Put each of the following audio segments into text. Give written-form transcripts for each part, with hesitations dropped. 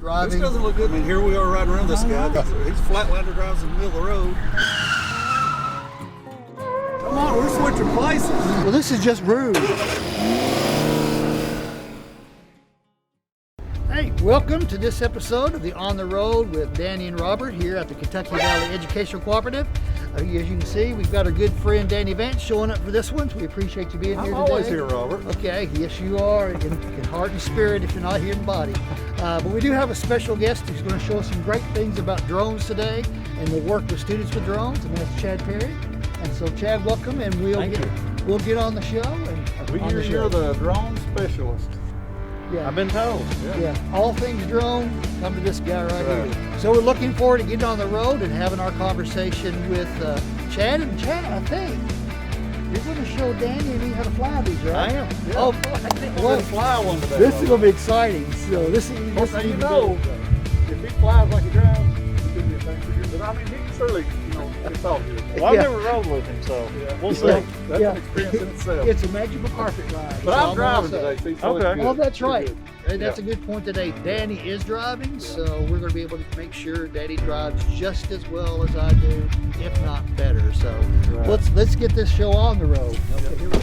driving. This doesn't look good. I mean, here we are riding around this guy. He's flatlander drives in the middle of the road. Come on, we're switching places. Well, this is just rude. Hey, welcome to this episode of the On the Road with Danny and Robert here at the Kentucky Valley Educational Cooperative. As you can see, we've got our good friend Danny Vance showing up for this one, so we appreciate you being here today. I'm always here, Robert. Okay, yes you are, in heart and spirit if you're not here in body. But we do have a special guest who's going to show us some great things about drones today and the work with students with drones, and that's Chad Perry. And so Chad, welcome, and we'll get on the show. And We hear you're the drone specialist. Yeah. I've been told. Yeah, all things drone, come to this guy right here. So we're looking forward to getting on the road and having our conversation with Chad. And Chad, I think you're going to show Danny and me how to fly these, right? I am. Yeah. Oh, I think we're going to fly one today. This is going to be exciting. So this is you know, if he flies like he drives, it could be a thing for you. But I mean, he can certainly, it's all good. Well, I've never rode with him, so we'll see. That's an experience in itself. It's a magical carpet ride. But I'm driving today, so okay. Oh, that's right. That's a good point today. Danny is driving, so we're going to be able to make sure Danny drives just as well as I do, if not better. So let's get this show on the road. Okay, here we go.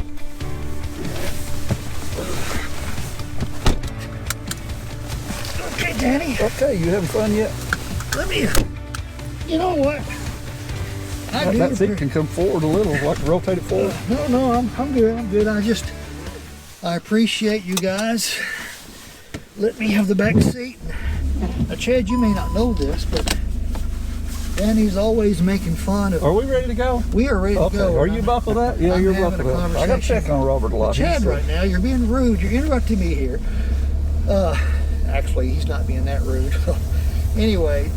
Okay, Danny. Okay, you having fun yet? Let me. You know what? That seat can come forward a little, like rotate it forward. No, I'm good. I'm good. I appreciate you guys. Let me have the back seat. Now, Chad, you may not know this, but Danny's always making fun of. Are we ready to go? We are ready to go. Are you buckled up? Yeah, you're buckled up. I got to check on Robert a lot. Chad, right now, you're being rude. You're interrupting me here. Actually, he's not being that rude. Anyway.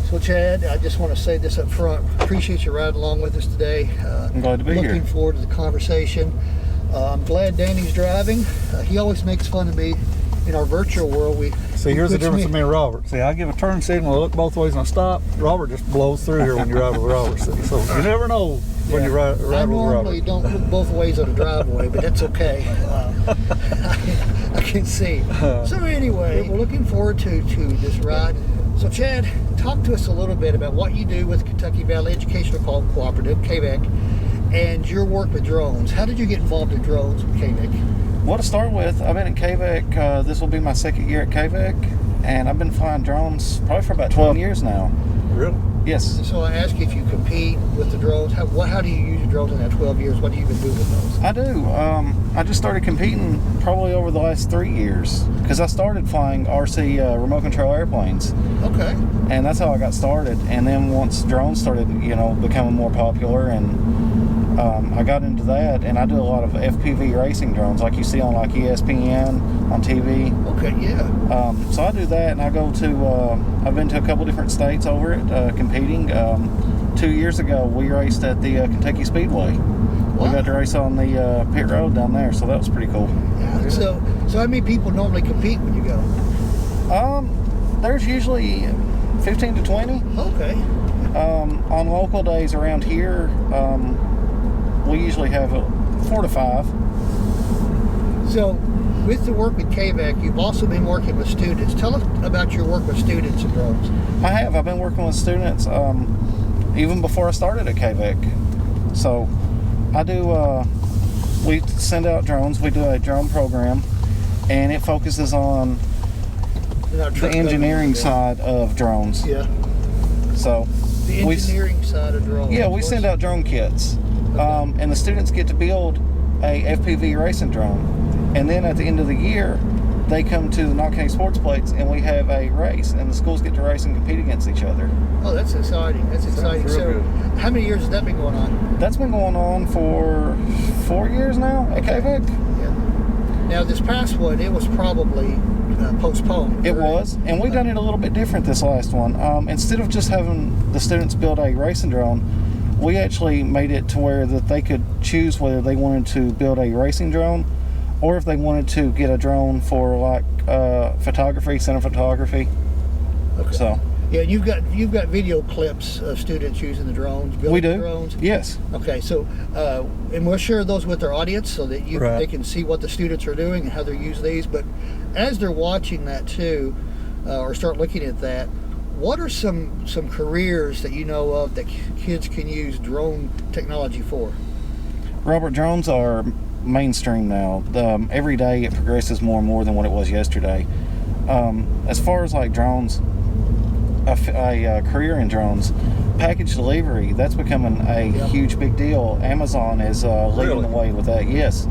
So Chad, I just want to say this up front. Appreciate you riding along with us today. I'm glad to be here. Looking forward to the conversation. I'm glad Danny's driving. He always makes fun of me in our virtual world. See, here's the difference with me and Robert. See, I give a turn signal, I look both ways and I stop. Robert just blows through here when you ride with Robert. So you never know when you ride with Robert. I normally don't look both ways on the driveway, but that's okay. I can see. So anyway, we're looking forward to this ride. So Chad, talk to us a little bit about what you do with Kentucky Valley Educational Cooperative, KVEC, and your work with drones. How did you get involved in drones with KVEC? Well, to start with, I've been at KVEC, this will be my second year at KVEC, and I've been flying drones probably for about 12 years now. Really? Yes. So I ask you if you compete with the drones. How do you use your drones in that 12 years? What do you even do with those? I do. I just started competing probably over the last 3 years because I started flying RC remote control airplanes. Okay. And that's how I got started. And then once drones started, becoming more popular, and I got into that, and I do a lot of FPV racing drones like you see on like ESPN, on TV. Okay, yeah. So I do that, and I go to, I've been to a couple different states over it competing. 2 years ago, we raced at the Kentucky Speedway. We got to race on the pit road down there, so that was pretty cool. Yeah. So how many people normally compete when you go? There's usually 15 to 20. Okay. On local days around here, we usually have 4 to 5. So, with the work with KVEC, you've also been working with students. Tell us about your work with students and drones. I have. I've been working with students even before I started at KVEC. So, I do, we send out drones. We do a drone program, and it focuses on the engineering side of drones. Yeah. So, the engineering side of drones. Yeah, we send out drone kits. Okay. And the students get to build a FPV racing drone. And then at the end of the year, they come to the Knox County Sports Plates and we have a race, and the schools get to race and compete against each other. Oh, that's exciting. That's exciting. So, how many years has that been going on? That's been going on for 4 years now at KVEC. Yeah. Now, this past one, it was probably postponed. It was, and we've done it a little bit different this last one. Instead of just having the students build a racing drone, we actually made it to where that they could choose whether they wanted to build a racing drone or if they wanted to get a drone for like photography, cinematography. Okay. So yeah, you've got video clips of students using the drones. We do. Drones. Yes. Okay, so and we'll share those with our audience so that they can see what the students are doing and how they use these. But as they're watching that too, or start looking at that, what are some careers that you know of that kids can use drone technology for? Robert, drones are mainstream now. Every day it progresses more and more than what it was yesterday. As far as like drones, a career in drones, package delivery, that's becoming a huge big deal. Amazon is leading the way with that. Yes.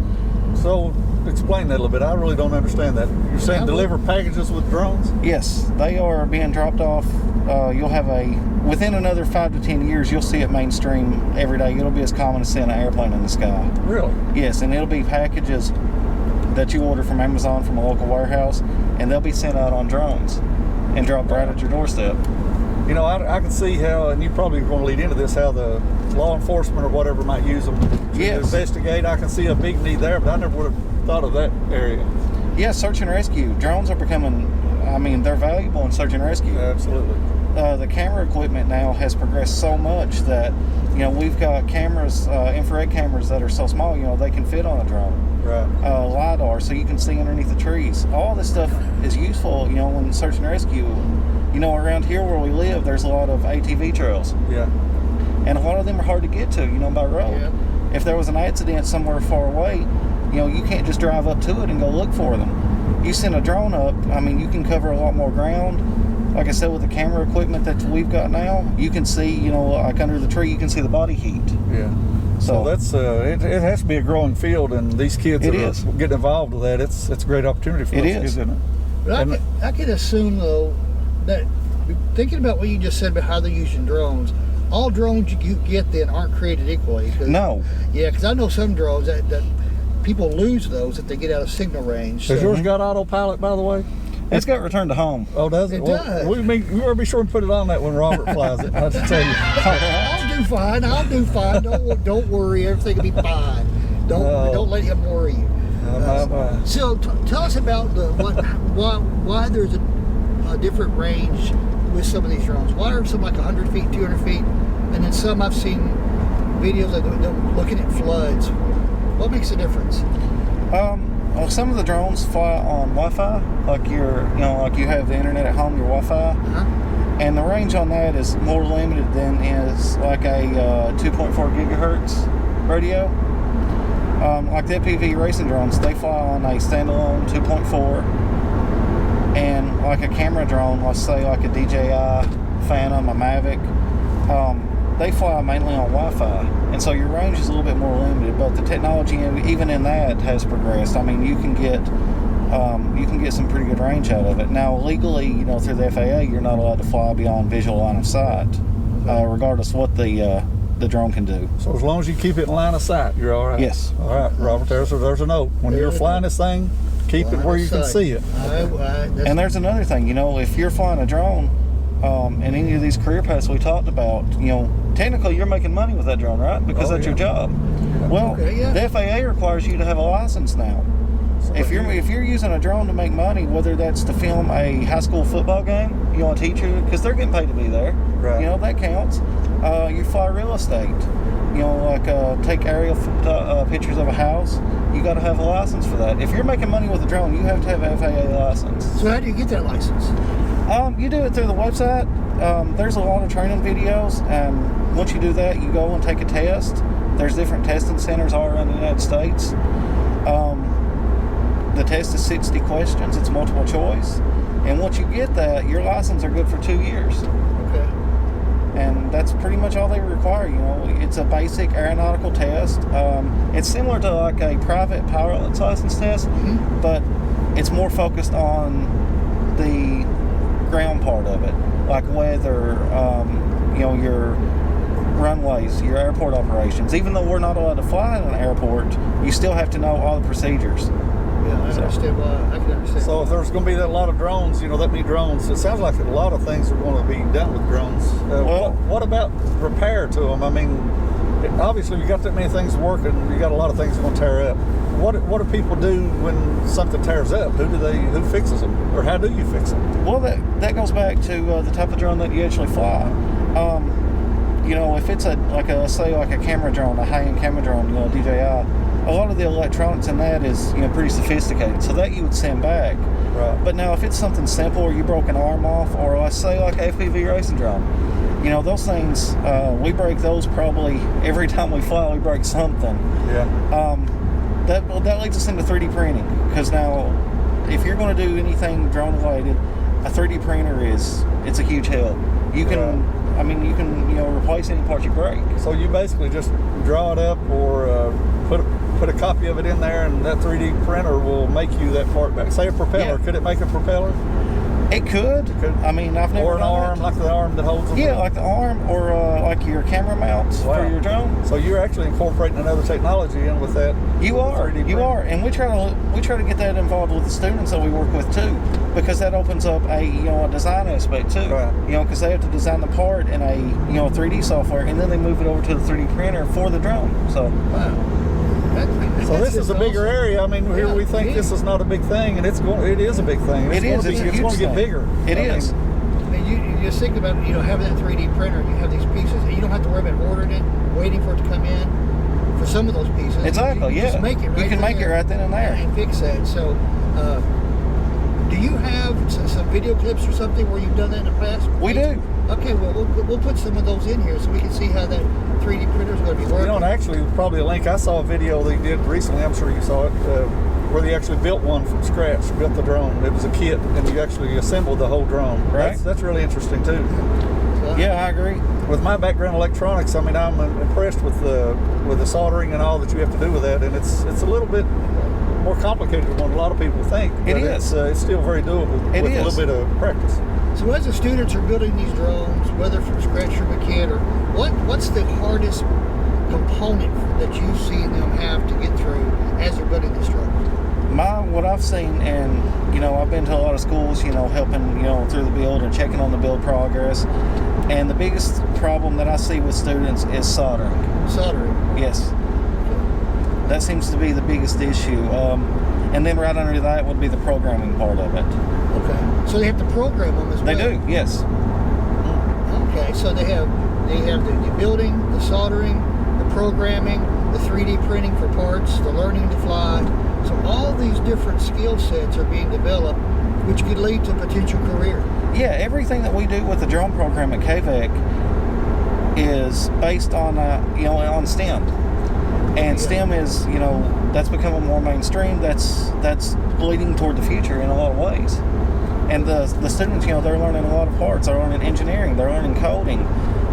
So explain that a little bit. I really don't understand that. You're saying deliver packages with drones? Yes, they are being dropped off. You'll have within another 5 to 10 years, you'll see it mainstream every day. It'll be as common as seeing an airplane in the sky. Really? Yes, and it'll be packages that you order from Amazon from a local warehouse, and they'll be sent out on drones and dropped right at your doorstep. You know, I can see how, and you probably want to lead into this, how the law enforcement or whatever might use them to investigate. I can see a big need there, but I never would have thought of that area. Yeah, search and rescue. Drones are becoming, they're valuable in search and rescue. Absolutely. The camera equipment now has progressed so much that, we've got cameras, infrared cameras that are so small, they can fit on a drone. Right. LiDAR, so you can see underneath the trees. All this stuff is useful, when search and rescue. Around here where we live, there's a lot of ATV trails. Yeah. And a lot of them are hard to get to, by road. Yeah. If there was an accident somewhere far away, you can't just drive up to it and go look for them. You send a drone up, you can cover a lot more ground. Like I said, with the camera equipment that we've got now, you can see, like under the tree, you can see the body heat. Yeah. So that's it has to be a growing field, and these kids that are getting involved with that, it's a great opportunity for those kids, isn't it? But I can assume, though, that thinking about what you just said about how they're using drones, all drones you get then aren't created equally. No. Yeah, because I know some drones that people lose those if they get out of signal range. Has yours got autopilot, by the way? It's got return to home. Oh, does it? It does. We better be sure and put it on that when Robert flies it. I have to tell you. I'll do fine. Don't worry. Everything will be fine. Don't let him worry you. So tell us about why there's a different range with some of these drones. Why are some like 100 feet, 200 feet, and then some I've seen videos of them looking at floods. What makes a difference? Well, some of the drones fly on Wi-Fi, like you have the internet at home, your Wi-Fi, and the range on that is more limited than is like a 2.4 gigahertz radio. Like the FPV racing drones, they fly on a standalone 2.4. And like a camera drone, let's say like a DJI Phantom, a Mavic, they fly mainly on Wi-Fi, and so your range is a little bit more limited. But the technology, even in that, has progressed. You can get some pretty good range out of it. Now, legally, through the FAA, you're not allowed to fly beyond visual line of sight, regardless of what the drone can do. So as long as you keep it in line of sight, you're all right. Yes. All right, Robert. There's a note. When you're flying this thing, keep it where you can see it. And there's another thing, if you're flying a drone, in any of these career paths we talked about, technically you're making money with that drone, right? Because that's your job. Well, the FAA requires you to have a license now. If you're using a drone to make money, whether that's to film a high school football game, a teacher, because they're getting paid to be there, right. That counts. You fly real estate, take aerial pictures of a house, you got to have a license for that. If you're making money with a drone, you have to have an FAA license. So how do you get that license? You do it through the website. There's a lot of training videos, and once you do that, you go and take a test. There's different testing centers all around the United States. The test is 60 questions. It's multiple choice. And once you get that, your license are good for 2 years. Okay. And that's pretty much all they require. It's a basic aeronautical test. It's similar to like a private pilot's license test, but it's more focused on the ground part of it, like weather, your runways, your airport operations. Even though we're not allowed to fly in an airport, you still have to know all the procedures. Yeah, I understand why. I can understand. So if there's going to be that lot of drones, that many drones, it sounds like a lot of things are going to be done with drones. What about repair to them? Obviously you got that many things working, you got a lot of things going to tear up. What do people do when something tears up? Who fixes them, or how do you fix them? Well, that goes back to the type of drone that you actually fly. If it's like a camera drone, a high-end camera drone, DJI, a lot of the electronics in that is pretty sophisticated. So that you would send back. Right. But now, if it's something simple, or you broke an arm off, or let's say like a FPV racing drone, you know, those things, we break those probably every time we fly. We break something. Yeah. That leads us into 3D printing, because now, if you're going to do anything drone related, a 3D printer it's a huge help. You can, Right. I mean, you can, you know, replace any part you break. So you basically just draw it up, or put a copy of it in there, and that 3D printer will make you that part back. Say a propeller. Yeah. Could it make a propeller? It could. I mean, I've never Or an done arm, it. like the arm that holds them. Yeah, like the arm, or like your camera mounts Wow. for your drone. So you're actually incorporating another technology in with that. You with the are, 3D you printer. are, and we try to get that involved with the students that we work with too, because that opens up a design aspect too. Right. You know, because they have to design the part in a 3D software, and then they move it over to the 3D printer for the drone. So Wow. So this is a bigger awesome. area. I mean, here we think this is not a big thing, and it is a big thing. It is. It's It's a going huge to get thing. bigger. It I is. mean, And you just think about having that 3D printer, and you have these pieces, and you don't have to worry about ordering it, waiting for it to come in. For some of those pieces, exactly, you yeah. just make it right you can make it there right then and there. and fix that. So, do you have some video clips or something where you've done that in the past? We do. Okay, well, we'll put some of those in here so we can see how that 3D printer is going to be working. and actually, probably a link. I saw a video they did recently. I'm sure you saw it, where they actually built one from scratch. Built the drone. It was a kit, and you actually assembled the whole drone. Right. That's really interesting too. Yeah, I agree. With my background in electronics, I mean, I'm impressed with the soldering and all that you have to do with that, and it's a little bit more complicated than what a lot of people think. It but is. It's still very doable It with is. a little bit of practice. So as the students are building these drones, whether from scratch from a kit, or what's the hardest component that you see them have to get through as they're building this drone? What I've seen, and I've been to a lot of schools, helping through the build and checking on the build progress, and the biggest problem that I see with students is soldering. Soldering. Yes, that seems to be the biggest issue, and then right under that would be the programming part of it. Okay. So they have to program them as well. They do, yes. Okay, so they have the building, the soldering, the programming, the 3D printing for parts, the learning to fly. So all these different skill sets are being developed, which could lead to a potential career. Yeah, everything that we do with the drone program at KVEC is based on on STEM, and STEM is that's becoming more mainstream. That's leading toward the future in a lot of ways. And the students, they're learning a lot of parts. They're learning engineering. They're learning coding.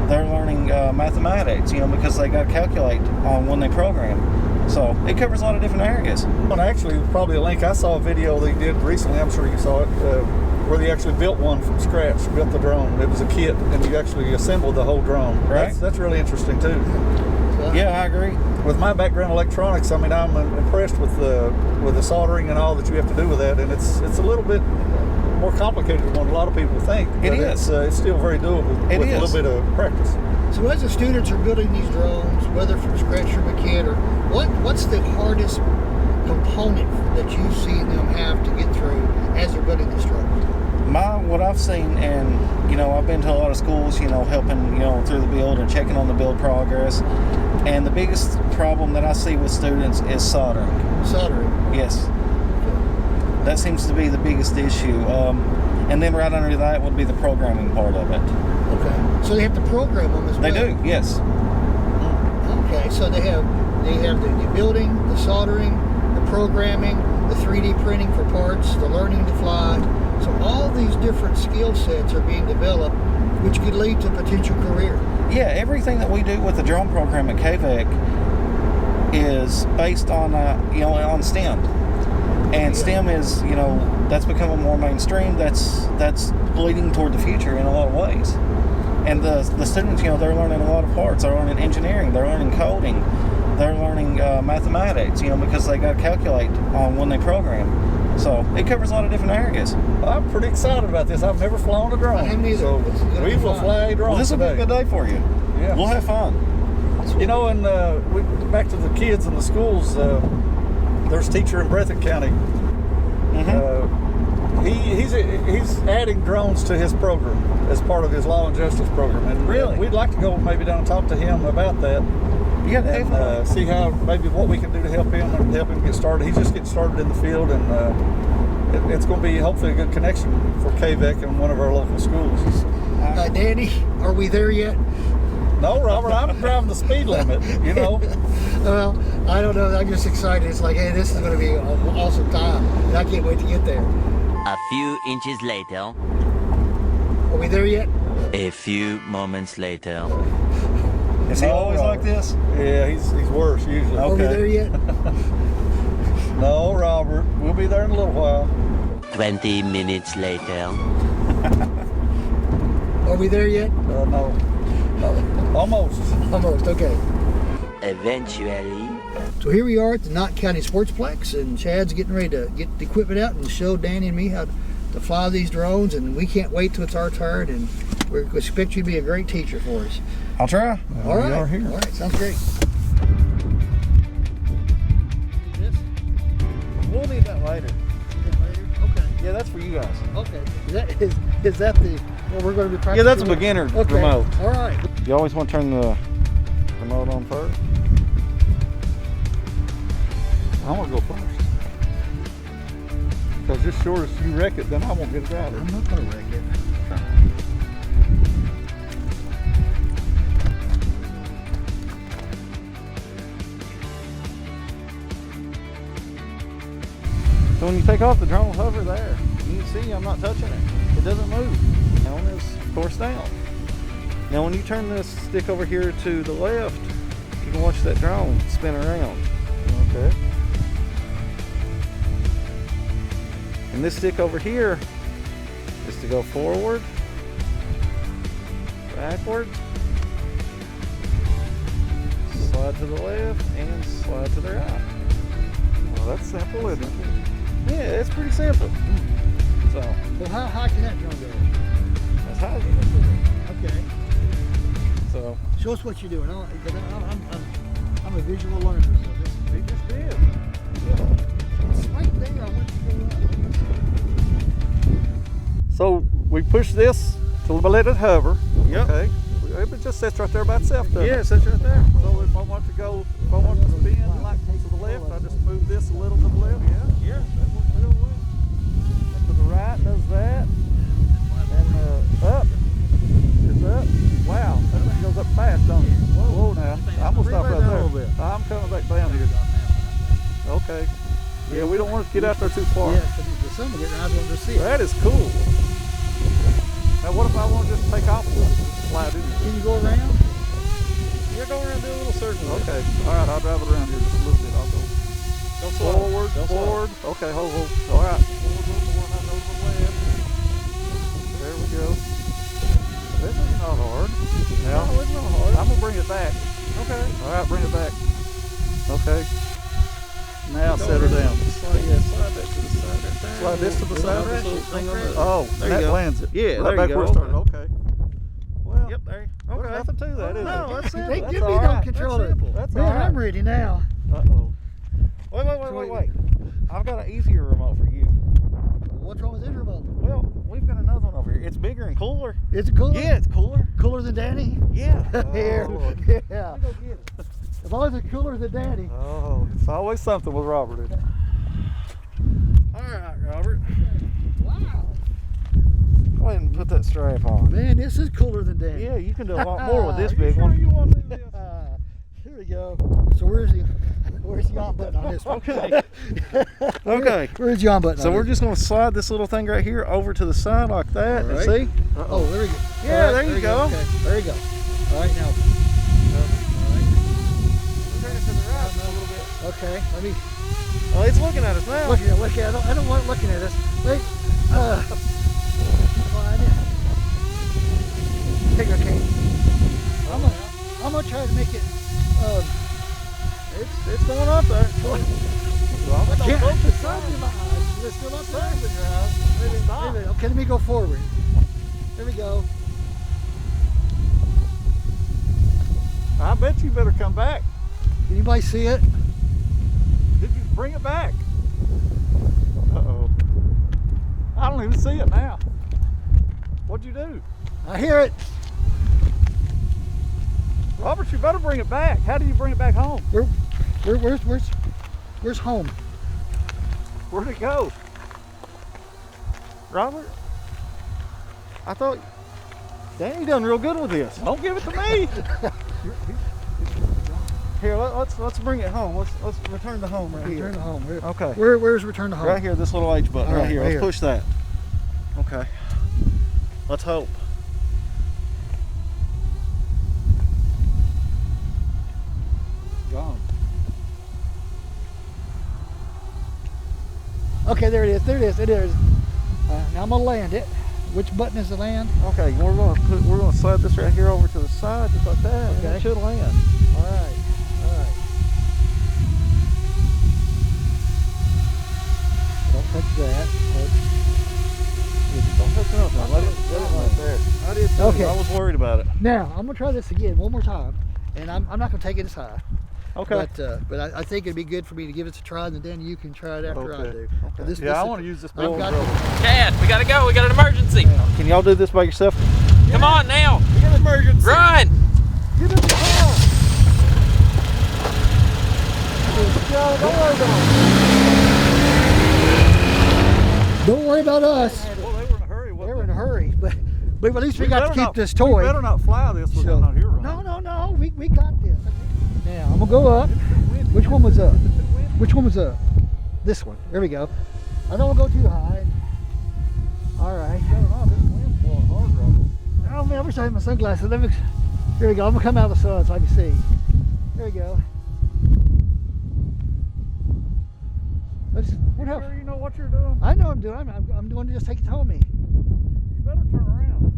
They're learning mathematics. Because they got to calculate on when they program. So it covers a lot of different areas. And actually, probably a link. I saw a video they did recently. I'm sure you saw it, where they actually built one from scratch. Built the drone. It was a kit, and you actually assembled the whole drone. Right. That's really interesting too. Yeah, I agree. With my background in electronics, I mean, I'm impressed with the soldering and all that you have to do with that, and it's a little bit more complicated than what a lot of people think. It but is. It's still very doable with a little bit of practice. So as the students are building these drones, whether from scratch from a kit, or what's the hardest component that you see them have to get through as they're building this drone? What I've seen, and I've been to a lot of schools, helping through the build and checking on the build progress, and the biggest problem that I see with students is soldering. Soldering. Yes, that seems to be the biggest issue, and then right under that would be the programming part of it. Okay. So they have to program them as well. They do, yes. Okay. So they have the building, the soldering, the programming, the 3D printing for parts, the learning to fly. So all these different skill sets are being developed, which could lead to a potential career. Yeah, everything that we do with the drone program at KVEC is based on on STEM, and STEM is that's becoming more mainstream. That's leading toward the future in a lot of ways. And the students, they're learning a lot of parts. They're learning engineering. They're learning coding. They're learning mathematics. Because they got to calculate on when they program. So it covers a lot of different areas. I'm pretty excited about this. I've never flown a drone. I haven't either. So It's gonna we be will fun. fly a drone Well, this will be a today. good day for you. Yeah. We'll have fun. And we back to the kids in the schools. There's a teacher in Breathitt County. He's adding drones to his program as part of his law and justice program. And Really? we'd like to go maybe down and talk to him about that. Yeah, And definitely. see how maybe what we can do to help him and help him get started. He's just getting started in the field, and it's going to be hopefully a good connection for KVEC and one of our local schools. Danny, are we there yet? No, Robert, I'm driving the speed limit, you know. Well, I don't know. I'm just excited. It's like, hey, this is going to be an awesome time, and I can't wait to get there. A few inches later. Are we there yet? A few moments later. Is he always like this? Yeah, he's worse usually. Are we there yet? No, Robert, we'll be there in a little while. 20 minutes later. Are we there yet? No. Almost. Almost, okay. Eventually. So here we are at the Knott County Sportsplex, and Chad's getting ready to get the equipment out and show Danny and me how to fly these drones, and we can't wait till it's our turn, and we expect you to be a great teacher for us. I'll try. All right. We are here. All right, sounds great. We'll need that later. Okay. Yeah, that's for you guys. Okay. Is that the what we're going to be practicing? Yeah, that's a with? beginner Okay. remote. All right. You always want to turn the remote on first. I'm going to go first. Because just short as you wreck it, then I won't get it out. I'm not going to wreck it. So when you take off, the drone will hover there. You can see I'm not touching it. It doesn't move. Helm is, of course, down. Now when you turn this stick over here to the left, you can watch that drone spin around. Okay. And this stick over here is to go forward, backward, slide to the left, and slide to the right. Well, that's simple, isn't it? Yeah, it's pretty simple. So, Well, how high can that drone go? as high as you can see. Okay. So, Show us what you're doing. I'm a visual learner, so this he just did. it's right there. I want to go up. So we push this to let it hover. Yep. Okay. It just sits right there by itself, doesn't Yeah, it? it sits right there. So if I want to go, if I want to spin like to the left, I just move this a little to the left. Yeah, that works real well. And to the right does that. And up is up. Wow, that thing goes up fast, don't it? Whoa now. I'm gonna stop Bring right it back down a there. little bit. I'm coming back down here. Okay. Yeah, we don't want to get out there too far. Yeah, so the sun will get around to see it. That is cool. Now what if I want to just take off and slide in? Can you go around? Yeah, go around and do a little circle. Okay. All right, I'll drive it around here just a little bit. I'll go Don't slow. forward, Don't slow. forward. Okay, hold. All right. Forward, I go to the left. There we go. This is not hard. Now, No, it's not hard. I'm gonna bring it back. Okay. All right, bring it back. Okay. Now set her down. Slide that to the side right there. Slide this to the side. This little thing on the- Oh, There you that go. lands it. Yeah, right there you back go. where it started. Okay. Well, Yep, there. there's Okay. nothing to that, is No, it? that's simple. They That's give me all no right. control. That's simple. That's Man, all right. I'm ready now. Uh-oh. Wait. I've got an easier remote for you. What's wrong with this remote? Well, we've got another one over here. It's bigger and cooler. Is it cooler? Yeah, it's cooler. Cooler than Danny? Yeah. Here. Lord. Yeah. Go get it. As long as it's cooler than Danny. Oh, it's always something with Robert, isn't it? All right, Robert. Wow. Go ahead and put that strap on. Man, this is cooler than Danny. Yeah, you can do a lot more with this Are you big sure one. you want to do this? Here we go. So where's the on button on this one? Okay. Okay. Where's the on button So on we're this? just going to slide this little thing right here over to the side like that. All And right. see? Oh, there we go. Yeah, All right, there you go. Okay, there you go. All right, now. Turn it to the right a little bit. Okay, let me Oh, it's looking at us now. look at it. I don't want it looking at us. Wait. Slide in. Okay. I'm gonna try to make it. It's going up there. I can't. The sun's in my eyes. It's still up there. Wait a minute. Okay, let me go forward. There we go. I bet you better come back. Can anybody see it? Did you bring it back? Uh-oh. I don't even see it now. What'd you do? I hear it. Robert, you better bring it back. How do you bring it back home? Where's home? Where'd it go? Robert? I thought Danny done real good with this. Don't give it to me. Here, let's bring it home. Let's return to home right here. Return to home. Okay. Where's return to home? Right here, this little H button All right right, here. right Let's here. push that. Okay. Let's hope. Gone. Okay, there it is. There it is. It is. Now I'm gonna land it. Which button is the land? Okay, we're gonna slide this right here over to the side just like that. And Okay. it should land. All right. All right. Don't touch that. Don't touch nothing. Let it right there. I did too. Okay. I was worried about it. Now I'm gonna try this again one more time, and I'm not gonna take it as high. Okay. But I think it'd be good for me to give it a try, and then Danny, you can try it after I do. Okay. This- Yeah, I this- want to use this I've ball got drill. Chad, we gotta go. We got an emergency. Can y'all do this by yourself? Come on now. We got an emergency. Run. Get in the car. Don't worry about us. Well, they were in a hurry. They were in a hurry, but at least we got to better keep not- this We toy. better not fly this with them out here running. No, we got this. Now I'm gonna go up. Which one was up? Which one was up? This one. There we go. I don't want to go too high. All right. Oh man, I wish I had my sunglasses. Here we go. I'm gonna come out of the sun so I can see. There we go. You sure you know what you're doing? I know what I'm doing. I'm doing to just take it home me. You better turn around.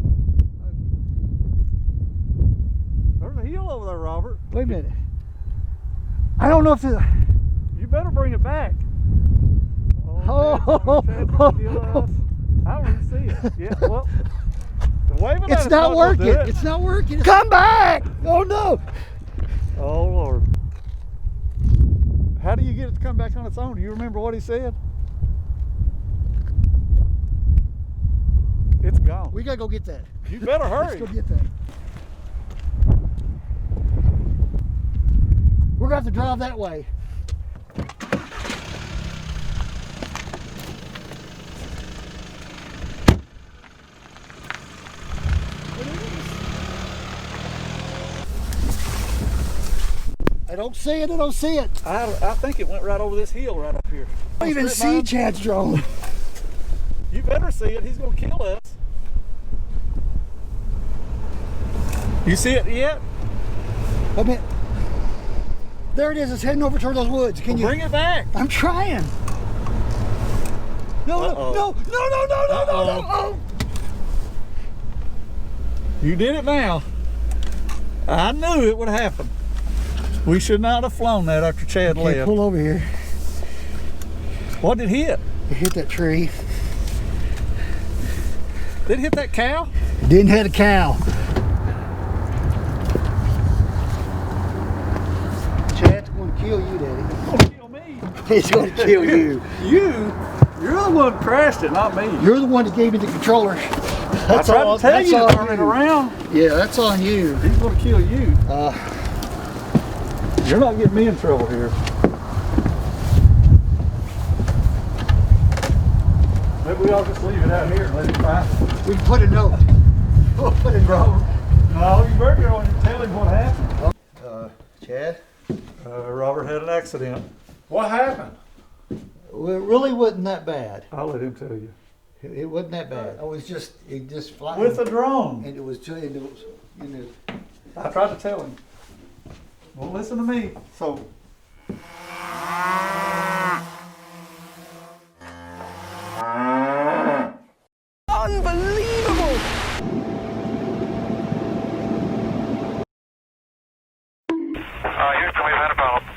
There's a hill over there, Robert. Wait a minute. I don't know if it. You better bring it back. Oh. Chad's gonna kill us. I don't even see it. Yeah, well, waving at It's us not gonna working. do it. It's not working. Come back! Oh no! Oh Lord. How do you get it to come back on its own? Do you remember what he said? It's gone. We gotta go get that. You better Let's hurry. go get that. We're gonna have to drive that way. I don't see it. I don't see it. I think it went right over this hill right up here. I don't even see Chad's drone. You better see it. He's gonna kill us. You see it yet? Wait a minute. There it is. It's heading over toward those woods. Can you Bring it back. I'm trying. No, Uh-oh. no. Oh. You did it now. I knew it would happen. We should not have flown that after Chad Okay, left. pull over here. What did it hit? It hit that tree. Did it hit that cow? It didn't hit a cow. Chad's going to kill you, Daddy. It's gonna kill me. He's going to kill you. You're the one who crashed it, not me. You're the one that gave me the controller. I tried to tell that's you on to turn it you. around. Yeah, that's on you. He's gonna kill you. You're not getting me in trouble here. Maybe we ought to just leave it out here and let it fly. We can put a note. We'll put a note. No, you better go and tell him what happened. Chad? Robert had an accident. What happened? Well, it really wasn't that bad. I'll let him tell you. It wasn't that bad. It just flying. With a drone. And it was, I tried to tell him. Well, listen to me. So. Unbelievable. Houston, we've had a problem.